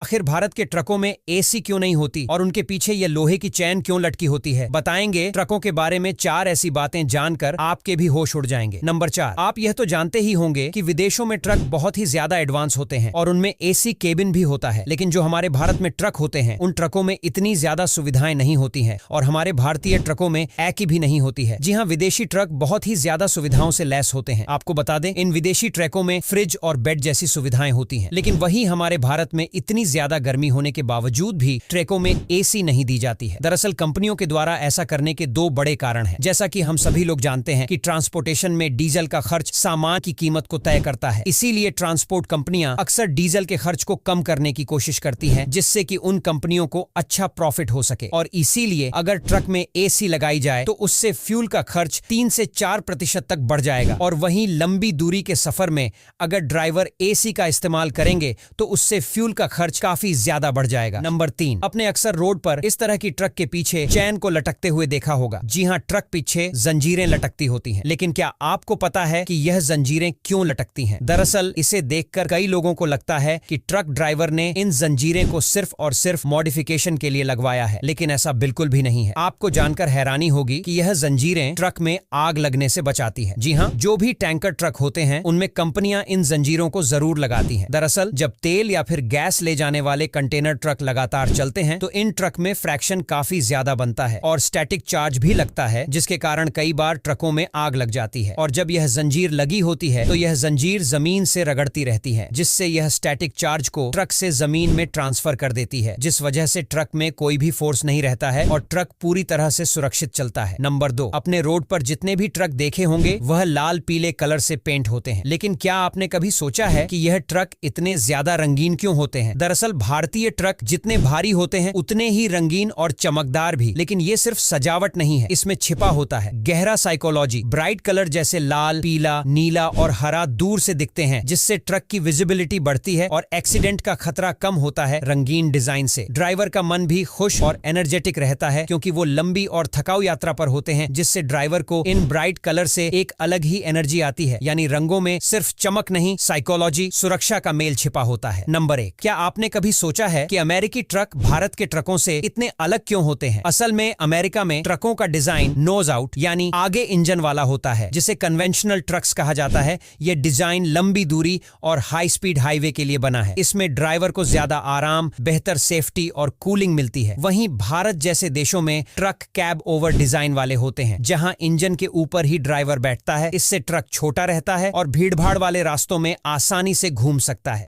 आखिर भारत के ट्रकों में एसी क्यों नहीं होती और उनके पीछे ये लोहे की चैन क्यों लटकी होती है। बताएंगे ट्रकों के बारे में 4 ऐसी बातें जानकर आपके भी होश उड़ जाएंगे। नंबर 4, आप यह तो जानते ही होंगे कि विदेशों में ट्रक बहुत ही ज्यादा एडवांस होते हैं और उनमें एसी केबिन भी होता है, लेकिन जो हमारे भारत में ट्रक होते हैं उन ट्रकों में इतनी ज्यादा सुविधाएं नहीं होती हैं और हमारे भारतीय ट्रकों में एसी भी नहीं होती है। जी हाँ, विदेशी ट्रक बहुत ही ज्यादा सुविधाओं से लैस होते हैं। आपको बता दें, इन विदेशी ट्रकों में फ्रिज और बेड जैसी सुविधाएं होती हैं, लेकिन वही हमारे भारत में इतनी ज्यादा गर्मी होने के बावजूद भी ट्रकों में एसी नहीं दी जाती है। दरअसल कंपनियों के द्वारा ऐसा करने के 2 बड़े कारण हैं। जैसा कि हम सभी लोग जानते हैं कि ट्रांसपोर्टेशन में डीजल का खर्च सामान की कीमत को तय करता है, इसीलिए ट्रांसपोर्ट कंपनियां अक्सर डीजल के खर्च को कम करने की कोशिश करती हैं, जिससे कि उन कंपनियों को अच्छा प्रॉफिट हो सके। और इसीलिए अगर ट्रक में एसी लगाई जाए तो उससे फ्यूल का खर्च 3 से 4% तक बढ़ जाएगा। और वहीं लंबी दूरी के सफर में अगर ड्राइवर एसी का इस्तेमाल करेंगे तो उससे फ्यूल का खर्च काफी ज्यादा बढ़ जाएगा। नंबर 3, अपने अक्सर रोड पर इस तरह की ट्रक के पीछे चैन को लटकते हुए देखा होगा। जी हाँ, ट्रक पीछे जंजीरें लटकती होती हैं, लेकिन क्या आपको पता है कि यह जंजीरें क्यों लटकती हैं? दरअसल इसे देखकर कई लोगों को लगता है कि ट्रक ड्राइवर ने इन जंजीरें को सिर्फ और सिर्फ मॉडिफिकेशन के लिए लगवाया है, लेकिन ऐसा बिल्कुल भी नहीं है। आपको जानकर हैरानी होगी कि यह जंजीरें ट्रक में आग लगने से बचाती हैं। जी हाँ, जो भी टैंकर ट्रक होते हैं उनमें कंपनियां इन जंजीरों को जरूर लगाती हैं। दरअसल जब तेल या फिर गैस ले जाने वाले कंटेनर ट्रक लगातार चलते हैं तो इन ट्रक में फ्रैक्शन काफी ज्यादा बनता है और स्टैटिक चार्ज भी लगता है, जिसके कारण कई बार ट्रकों में आग लग जाती है। और जब यह जंजीर लगी होती है तो यह जंजीर जमीन से रगड़ती रहती है, जिससे यह स्टैटिक चार्ज को ट्रक से जमीन में ट्रांसफर कर देती है, जिस वजह से ट्रक में कोई भी फोर्स नहीं रहता है और ट्रक पूरी तरह से सुरक्षित चलता है। नंबर 2, अपने रोड पर जितने भी ट्रक देखे होंगे वह लाल पीले कलर से पेंट होते हैं, लेकिन क्या आपने कभी सोचा है कि यह ट्रक इतने ज्यादा रंगीन क्यों होते हैं? दरअसल भारतीय ट्रक जितने भारी होते हैं उतने ही रंगीन और चमकदार भी, लेकिन ये सिर्फ सजावट नहीं है, इसमें छिपा होता है गहरा साइकोलॉजी। ब्राइट कलर जैसे लाल, पीला, नीला और हरा दूर से दिखते हैं, जिससे ट्रक की विजिबिलिटी बढ़ती है और एक्सीडेंट का खतरा कम होता है। रंगीन डिजाइन से ड्राइवर का मन भी खुश और एनर्जेटिक रहता है, क्योंकि वो लंबी और थकाऊ यात्रा पर होते हैं, जिससे ड्राइवर को इन ब्राइट कलर से एक अलग ही एनर्जी आती है। यानी रंगों में सिर्फ चमक नहीं, साइकोलॉजी, सुरक्षा का मेल छिपा होता है। नंबर 1, क्या आपने कभी सोचा है कि अमेरिकी ट्रक भारत के ट्रकों से इतने अलग क्यों होते हैं? असल में अमेरिका में ट्रकों का डिजाइन नोज आउट यानी आगे इंजन वाला होता है, जिसे कन्वेंशनल ट्रक्स कहा जाता है। यह डिजाइन लंबी दूरी और हाई स्पीड हाईवे के लिए बना है। इसमें ड्राइवर को ज्यादा आराम, बेहतर सेफ्टी और कूलिंग मिलती है। वहीं भारत जैसे देशों में ट्रक कैब ओवर डिजाइन वाले होते हैं, जहां इंजन के ऊपर ही ड्राइवर बैठता है। इससे ट्रक छोटा रहता है और भीड़भाड़ वाले रास्तों में आसानी से घूम सकता है।